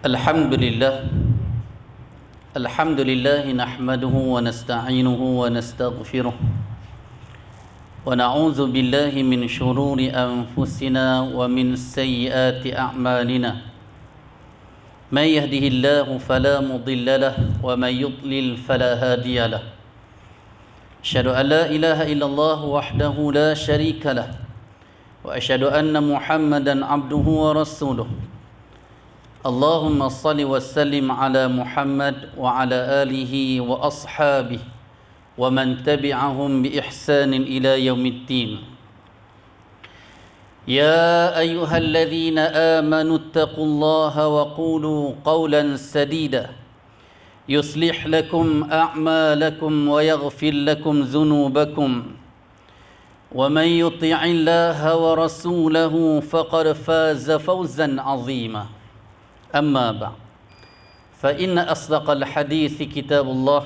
الحمد لله نحمده ونستعينه ونستغفره ونعوذ بالله من شرور أنفسنا ومن سيئات أعمالنا من يهده الله فلا مضل له ومن يضلل فلا هادي له أشهد أن لا إله إلا الله وحده لا شريك له وأشهد أن محمدا عبده ورسوله اللهم صل وسلم على محمد وعلى آله وأصحابه ومن تبعهم بإحسان إلى يوم الدين يا أيها الذين آمنوا اتقوا الله وقولوا قولا سديدا يصلح لكم أعمالكم ويغفر لكم ذنوبكم ومن يطع الله ورسوله فقد فاز فوزا عظيما أما بعد فإن أصدق الحديث كتاب الله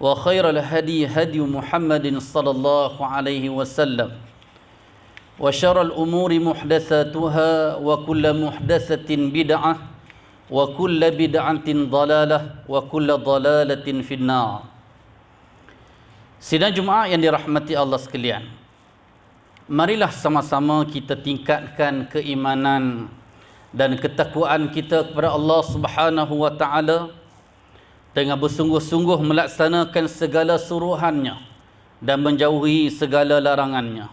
وخير الهدي هدي محمد صلى الله عليه وسلم وشر الأمور محدثاتها وكل محدثة بدعة وكل بدعة ضلالة وكل ضلالة في النار. Sidang Jumaat yang dirahmati Allah sekalian, marilah sama-sama kita tingkatkan keimanan dan ketakwaan kita kepada Allah Subhanahu wa taala dengan bersungguh-sungguh melaksanakan segala suruhannya dan menjauhi segala larangannya.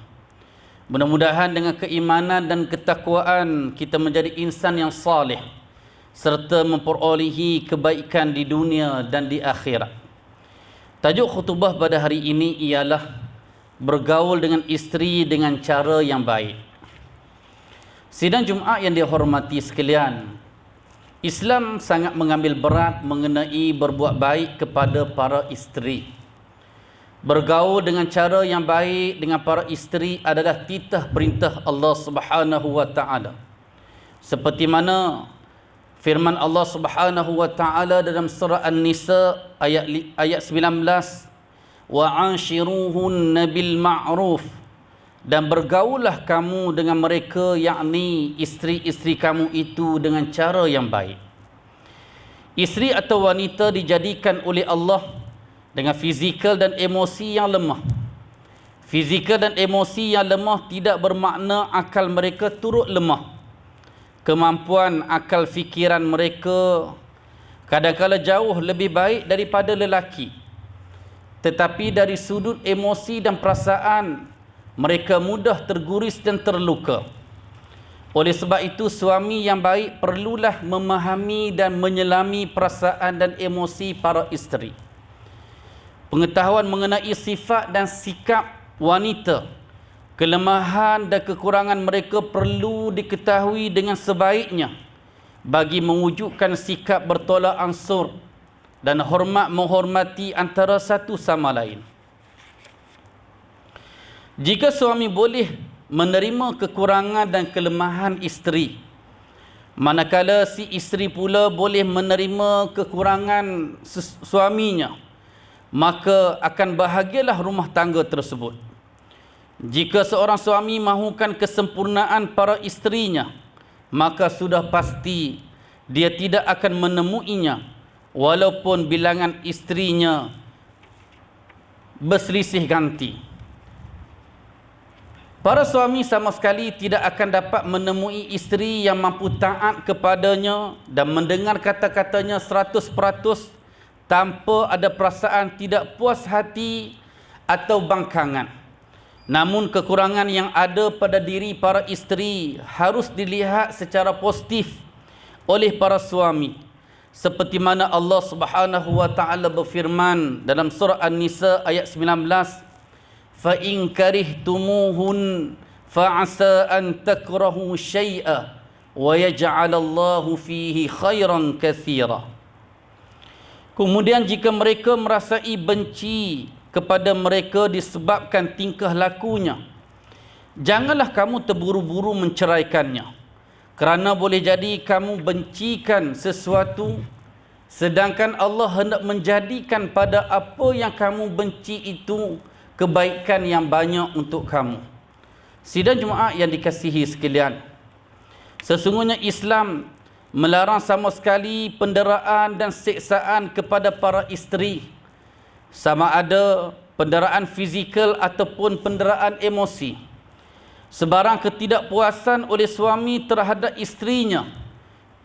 Mudah-mudahan dengan keimanan dan ketakwaan kita menjadi insan yang saleh serta memperolehi kebaikan di dunia dan di akhirat. Tajuk khutbah pada hari ini ialah bergaul dengan isteri dengan cara yang baik. Sidang Jumaat yang dihormati sekalian, Islam sangat mengambil berat mengenai berbuat baik kepada para isteri. Bergaul dengan cara yang baik dengan para isteri adalah titah perintah Allah Subhanahu wa taala. Seperti mana firman Allah Subhanahu wa taala dalam surah An-Nisa ayat 19, wa anshiruhunna bil ma'ruf, dan bergaullah kamu dengan mereka, yakni isteri-isteri kamu itu dengan cara yang baik. Isteri atau wanita dijadikan oleh Allah dengan fizikal dan emosi yang lemah. Fizikal dan emosi yang lemah tidak bermakna akal mereka turut lemah. Kemampuan akal fikiran mereka kadang-kadang jauh lebih baik daripada lelaki. Tetapi dari sudut emosi dan perasaan, mereka mudah terguris dan terluka. Oleh sebab itu, suami yang baik perlulah memahami dan menyelami perasaan dan emosi para isteri. Pengetahuan mengenai sifat dan sikap wanita, kelemahan dan kekurangan mereka perlu diketahui dengan sebaiknya bagi mewujudkan sikap bertolak ansur dan hormat menghormati antara satu sama lain. Jika suami boleh menerima kekurangan dan kelemahan isteri, manakala si isteri pula boleh menerima kekurangan suaminya, maka akan bahagialah rumah tangga tersebut. Jika seorang suami mahukan kesempurnaan para isterinya, maka sudah pasti dia tidak akan menemuinya walaupun bilangan isterinya berselisih ganti. Para suami sama sekali tidak akan dapat menemui isteri yang mampu taat kepadanya dan mendengar kata-katanya 100% tanpa ada perasaan tidak puas hati atau bangkangan. Namun kekurangan yang ada pada diri para isteri harus dilihat secara positif oleh para suami. Seperti mana Allah Subhanahu wa taala berfirman dalam surah An-Nisa ayat 19, fa in karihtumuhun fa asa an takrahu syai'a wa yaj'alallahu fihi khairan katsira. Kemudian jika mereka merasai benci kepada mereka disebabkan tingkah lakunya, janganlah kamu terburu-buru menceraikannya, kerana boleh jadi kamu bencikan sesuatu sedangkan Allah hendak menjadikan pada apa yang kamu benci itu kebaikan yang banyak untuk kamu. Sidang Jumaat yang dikasihi sekalian, sesungguhnya Islam melarang sama sekali penderaan dan siksaan kepada para isteri, sama ada penderaan fizikal ataupun penderaan emosi. Sebarang ketidakpuasan oleh suami terhadap isterinya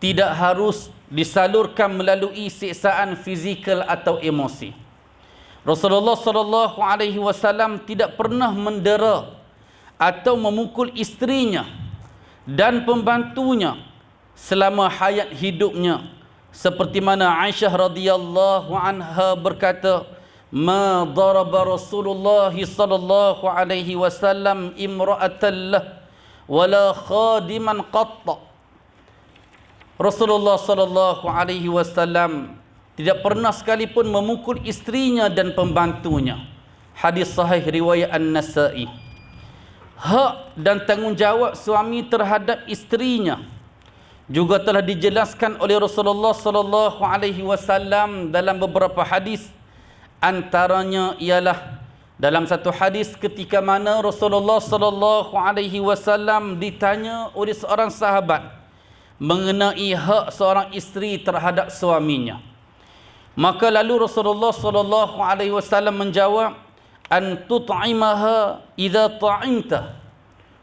tidak harus disalurkan melalui siksaan fizikal atau emosi. Rasulullah sallallahu alaihi wasallam tidak pernah mendera atau memukul isterinya dan pembantunya selama hayat hidupnya, seperti mana Aisyah radhiyallahu anha berkata, "Ma daraba Rasulullah sallallahu alaihi wasallam imra'atan lah wala khadiman qatta." Rasulullah sallallahu alaihi wasallam tidak pernah sekalipun memukul isterinya dan pembantunya. Hadis sahih riwayat An-Nasa'i. Hak dan tanggungjawab suami terhadap isterinya juga telah dijelaskan oleh Rasulullah sallallahu alaihi wasallam dalam beberapa hadis. Antaranya ialah dalam satu hadis ketika mana Rasulullah sallallahu alaihi wasallam ditanya oleh seorang sahabat mengenai hak seorang isteri terhadap suaminya. Maka lalu Rasulullah sallallahu alaihi wasallam menjawab, "An tut'imaha idza ta'imta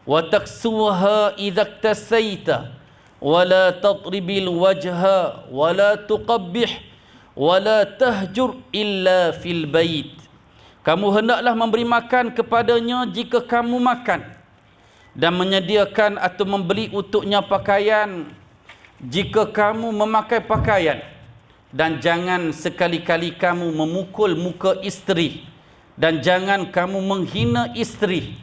wa taksuha idza iktasaita wa la tatribil wajha wa la tuqabbih wa la tahjur illa fil bait." Kamu hendaklah memberi makan kepadanya jika kamu makan, dan menyediakan atau membeli untuknya pakaian jika kamu memakai pakaian, dan jangan sekali-kali kamu memukul muka isteri, dan jangan kamu menghina isteri,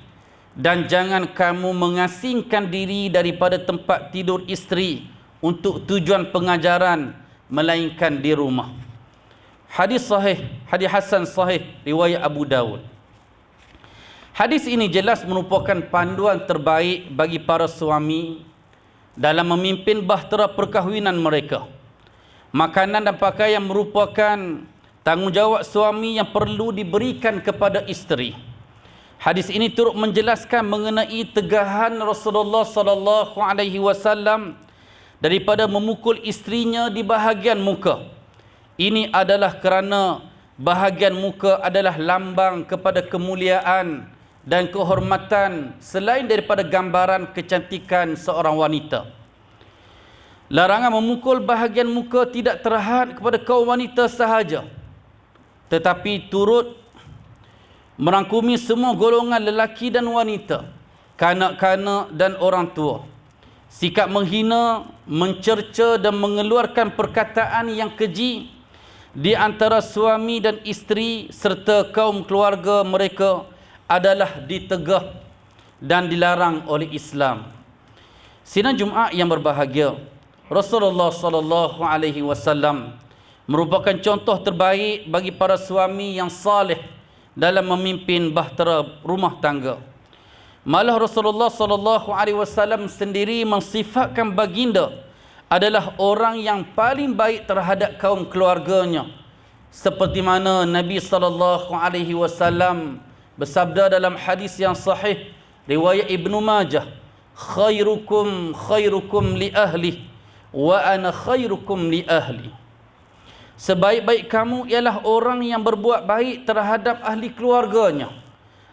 dan jangan kamu mengasingkan diri daripada tempat tidur isteri untuk tujuan pengajaran melainkan di rumah. Hadis sahih, hadis hasan sahih riwayat Abu Dawud. Hadis ini jelas merupakan panduan terbaik bagi para suami dalam memimpin bahtera perkahwinan mereka. Makanan dan pakaian merupakan tanggungjawab suami yang perlu diberikan kepada isteri. Hadis ini turut menjelaskan mengenai tegahan Rasulullah sallallahu alaihi wasallam daripada memukul isterinya di bahagian muka. Ini adalah kerana bahagian muka adalah lambang kepada kemuliaan dan kehormatan selain daripada gambaran kecantikan seorang wanita. Larangan memukul bahagian muka tidak terhad kepada kaum wanita sahaja, tetapi turut merangkumi semua golongan lelaki dan wanita, kanak-kanak dan orang tua. Sikap menghina, mencerca dan mengeluarkan perkataan yang keji di antara suami dan isteri serta kaum keluarga mereka adalah ditegah dan dilarang oleh Islam. Sidang Jumaat yang berbahagia, Rasulullah sallallahu alaihi wasallam merupakan contoh terbaik bagi para suami yang saleh dalam memimpin bahtera rumah tangga. Malah Rasulullah sallallahu alaihi wasallam sendiri mensifatkan baginda adalah orang yang paling baik terhadap kaum keluarganya, seperti mana Nabi sallallahu alaihi wasallam bersabda dalam hadis yang sahih riwayat Ibnu Majah, "Khairukum khairukum li ahli wa ana khairukum li ahli." Sebaik-baik kamu ialah orang yang berbuat baik terhadap ahli keluarganya,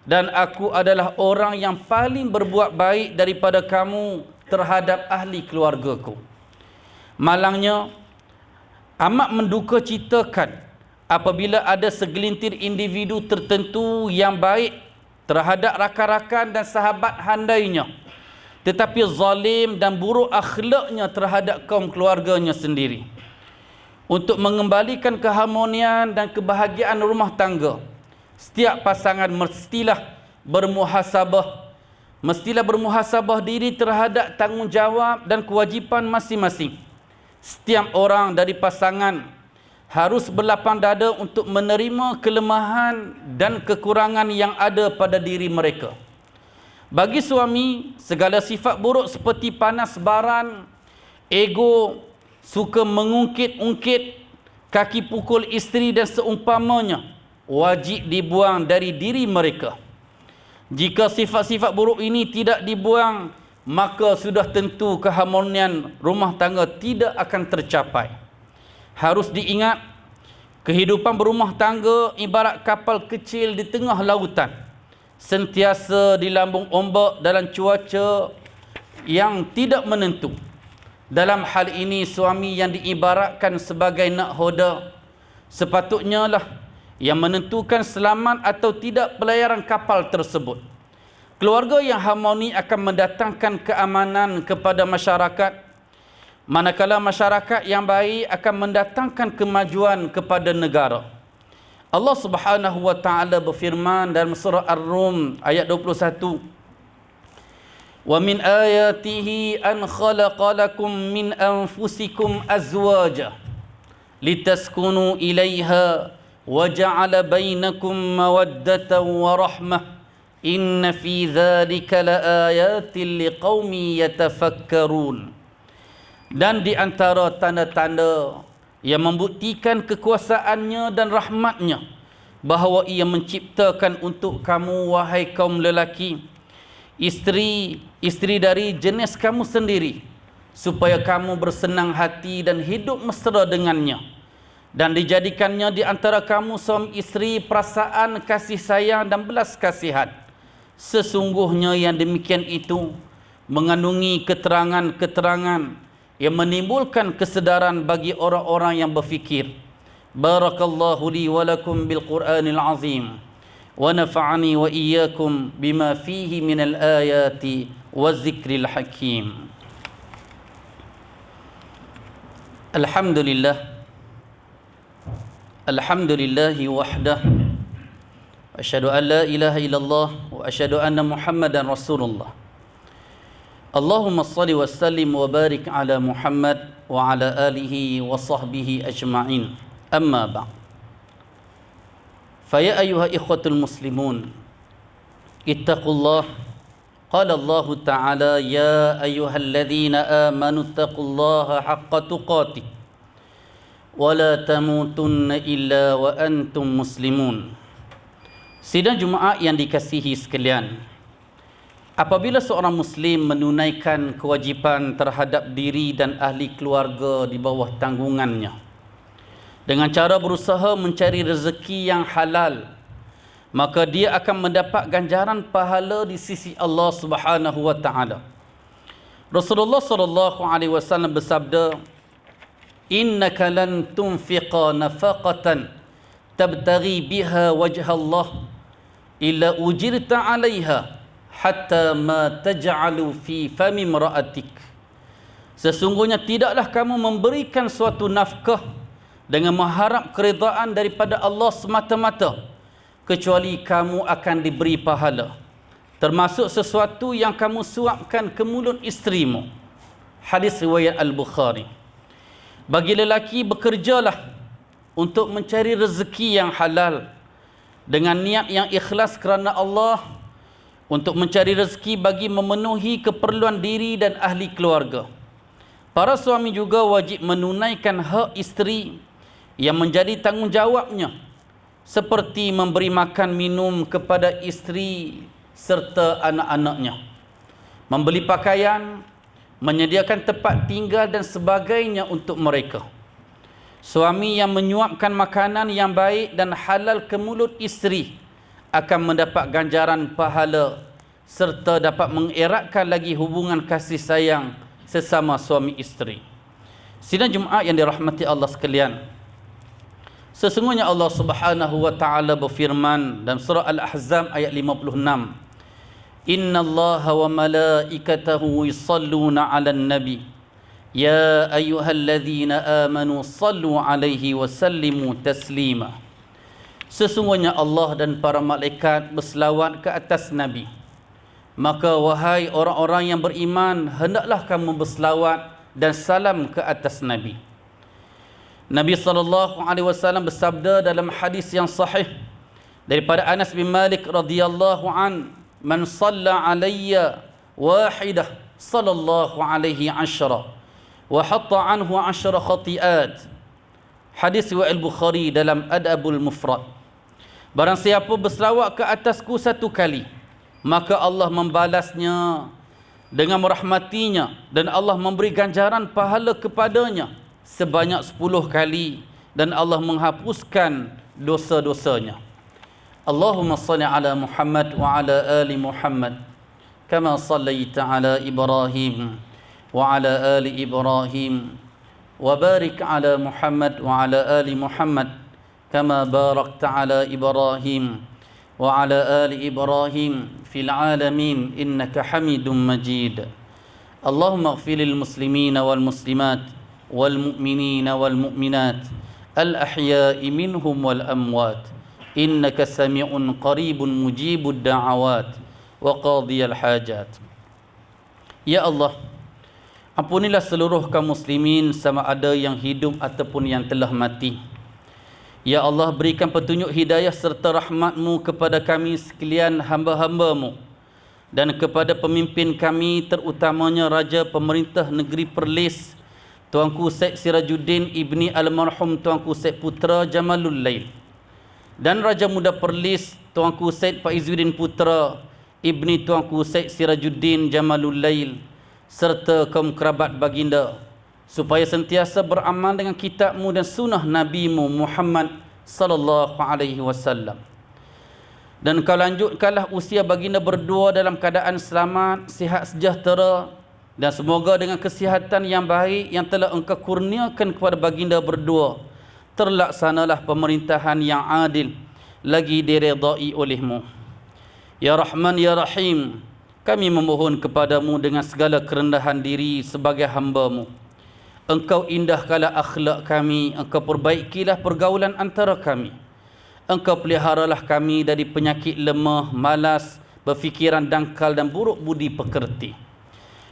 dan aku adalah orang yang paling berbuat baik daripada kamu terhadap ahli keluargaku. Malangnya, amat menduka citakan apabila ada segelintir individu tertentu yang baik terhadap rakan-rakan dan sahabat handainya, tetapi zalim dan buruk akhlaknya terhadap kaum keluarganya sendiri. Untuk mengembalikan keharmonian dan kebahagiaan rumah tangga, setiap pasangan mestilah bermuhasabah diri terhadap tanggungjawab dan kewajipan masing-masing. Setiap orang dari pasangan harus berlapang dada untuk menerima kelemahan dan kekurangan yang ada pada diri mereka. Bagi suami, segala sifat buruk seperti panas baran, ego, suka mengungkit-ungkit, kaki pukul isteri dan seumpamanya wajib dibuang dari diri mereka. Jika sifat-sifat buruk ini tidak dibuang, maka sudah tentu keharmonian rumah tangga tidak akan tercapai. Harus diingat, kehidupan berumah tangga ibarat kapal kecil di tengah lautan, sentiasa di lambung ombak dalam cuaca yang tidak menentu. Dalam hal ini, suami yang diibaratkan sebagai nakhoda sepatutnya lah yang menentukan selamat atau tidak pelayaran kapal tersebut. Keluarga yang harmoni akan mendatangkan keamanan kepada masyarakat, manakala masyarakat yang baik akan mendatangkan kemajuan kepada negara. Allah Subhanahu wa taala berfirman dalam surah Ar-Rum ayat 21, "Wa min ayatihi an khalaqa lakum min anfusikum azwaja litaskunu ilaiha wa ja'ala bainakum mawaddatan wa rahmah inna fi dzalika laayatin liqaumin yatafakkarun." Dan di antara tanda-tanda yang membuktikan kekuasaannya dan rahmatnya, bahawa ia menciptakan untuk kamu, wahai kaum lelaki, isteri dari jenis kamu sendiri, supaya kamu bersenang hati dan hidup mesra dengannya, dan dijadikannya di antara kamu suami isteri perasaan kasih sayang dan belas kasihan. Sesungguhnya yang demikian itu mengandungi keterangan-keterangan yang menimbulkan kesedaran bagi orang-orang yang berfikir. Barakallahu li wa lakum bil Qur'anil azim wa nafa'ani wa iyyakum bima fihi minal ayati wa zikril hakim. Alhamdulillahi wahdah, asyhadu an la ilaha illallah wa asyhadu anna Muhammadan Rasulullah. Allahumma salli wa sallim wa barik ala Muhammad wa ala alihi wa sahbihi ajma'in. Amma ba'd. Faya ayyuha ikhwatul muslimun, ittaqullah. Qala Allah Ta'ala, ya ayyuhalladzina amanu ittaqullaha haqqa tuqatih wa la tamutunna illa wa antum muslimun. Sidang Jumaat yang dikasihi sekalian, apabila seorang Muslim menunaikan kewajipan terhadap diri dan ahli keluarga di bawah tanggungannya dengan cara berusaha mencari rezeki yang halal, maka dia akan mendapat ganjaran pahala di sisi Allah Subhanahu wa taala. Rasulullah sallallahu alaihi wasallam bersabda, "Innaka lan tunfiqa nafaqatan tabtaghi biha wajha Allah illa ujirta 'alaiha hatta ma taj'alu fi fami imra'atik." Sesungguhnya tidaklah kamu memberikan suatu nafkah dengan mengharap keridaan daripada Allah semata-mata, kecuali kamu akan diberi pahala, termasuk sesuatu yang kamu suapkan ke mulut isterimu. Hadis riwayat Al-Bukhari. Bagi lelaki, bekerjalah untuk mencari rezeki yang halal dengan niat yang ikhlas kerana Allah, untuk mencari rezeki bagi memenuhi keperluan diri dan ahli keluarga. Para suami juga wajib menunaikan hak isteri yang menjadi tanggungjawabnya, seperti memberi makan minum kepada isteri serta anak-anaknya, membeli pakaian, menyediakan tempat tinggal dan sebagainya untuk mereka. Suami yang menyuapkan makanan yang baik dan halal ke mulut isteri akan mendapat ganjaran pahala serta dapat mengeratkan lagi hubungan kasih sayang sesama suami isteri. Sidang Jumaat yang dirahmati Allah sekalian, sesungguhnya Allah Subhanahu wa taala berfirman dalam surah Al-Ahzab ayat 56, "Innallaha wa malaikatahu yusalluna 'alan nabi ya ayyuhalladzina amanu sallu 'alaihi wa sallimu taslima." Sesungguhnya Allah dan para malaikat berselawat ke atas Nabi, maka wahai orang-orang yang beriman, hendaklah kamu berselawat dan salam ke atas Nabi. Nabi SAW bersabda dalam hadis yang sahih daripada Anas bin Malik radhiyallahu an, "Man shalla alayya wahidah sallallahu alaihi ashra wa hatta anhu ashra khati'at." Hadis riwayat Al-Bukhari dalam Adabul Mufrad. Barang siapa berselawat ke atasku satu kali, maka Allah membalasnya dengan merahmatinya, dan Allah memberi ganjaran pahala kepadanya sebanyak 10 kali, dan Allah menghapuskan dosa-dosanya. Allahumma salli ala Muhammad wa ala ali Muhammad kama sallaita ala Ibrahim wa ala ali Ibrahim wa barik ala Muhammad wa ala ali Muhammad kama barakta ala Ibrahim wa ala ali Ibrahim fil alamin innaka Hamidum Majid. Allahumma ighfir lil muslimina wal muslimat wal mu'minina wal mu'minat al ahya'i minhum wal amwat innaka sami'un qaribun mujibud da'awat wa qadiyal hajat. Ya Allah, ampunilah seluruh kaum muslimin sama ada yang hidup ataupun yang telah mati. Ya Allah, berikan petunjuk hidayah serta rahmat-Mu kepada kami sekalian hamba-hamba-Mu, dan kepada pemimpin kami terutamanya Raja Pemerintah Negeri Perlis Tuanku Syed Sirajuddin ibni almarhum Tuanku Syed Putra Jamalul Lail, dan Raja Muda Perlis Tuanku Syed Faizuddin Putra ibni Tuanku Syed Sirajuddin Jamalul Lail, serta kaum kerabat baginda, supaya sentiasa beramal dengan kitab-Mu dan sunnah Nabi-Mu Muhammad sallallahu alaihi wasallam. Dan Kau lanjutkanlah usia baginda berdua dalam keadaan selamat, sihat sejahtera, dan semoga dengan kesihatan yang baik yang telah Engkau kurniakan kepada baginda berdua, terlaksanalah pemerintahan yang adil lagi diredai oleh-Mu. Ya Rahman Ya Rahim, kami memohon kepadamu dengan segala kerendahan diri sebagai hamba-Mu. Engkau indahkanlah akhlak kami, Engkau perbaikilah pergaulan antara kami. Engkau peliharalah kami dari penyakit lemah, malas, berfikiran dangkal dan buruk budi pekerti.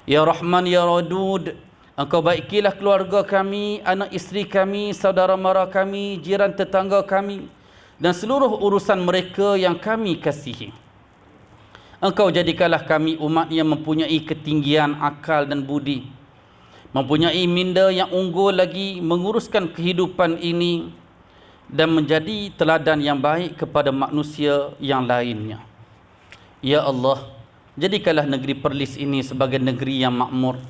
Ya Rahman Ya Wadud, Engkau baikilah keluarga kami, anak isteri kami, saudara mara kami, jiran tetangga kami, dan seluruh urusan mereka yang kami kasihi. Engkau jadikanlah kami umat yang mempunyai ketinggian akal dan budi, mempunyai minda yang unggul lagi menguruskan kehidupan ini, dan menjadi teladan yang baik kepada manusia yang lainnya. Ya Allah, jadikanlah negeri Perlis ini sebagai negeri yang makmur,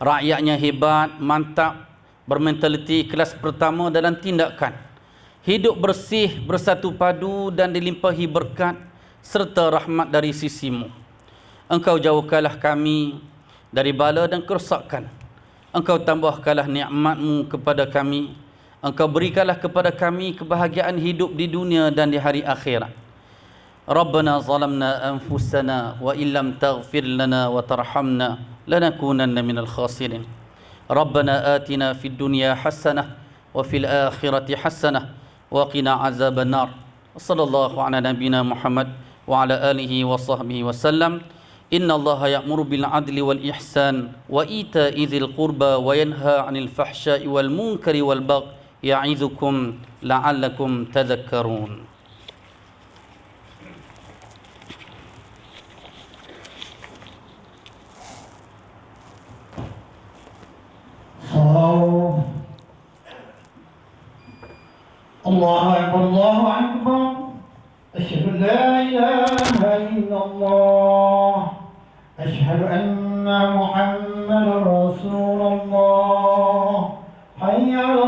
rakyatnya hebat, mantap, bermentaliti kelas pertama dalam tindakan, hidup bersih, bersatu padu dan dilimpahi berkat serta rahmat dari sisi-Mu. Engkau jauhkanlah kami dari bala dan kerosakan. Engkau tambahkanlah nikmat-Mu kepada kami. Engkau berikanlah kepada kami kebahagiaan hidup di dunia dan di hari akhirat. Rabbana zalamna anfusana wa illam taghfir lana wa tarhamna lanakunanna minal khasirin. Rabbana atina fid dunya hasanah wa fil akhirati hasanah wa qina azaban nar. Sallallahu ala nabiyyina Muhammad wa ala alihi wa sahbihi wasallam. Inna Allaha ya'muru bil adli wal ihsan wa ita'i dzil qurba wa yanha 'anil fahsya'i wal munkari wal baghi ya'idzukum la'allakum tadhakkarun. Allahu Akbar, Allahu Akbar. Asyhadu an la ilaha illallah. Asyhadu anna Muhammadar Rasul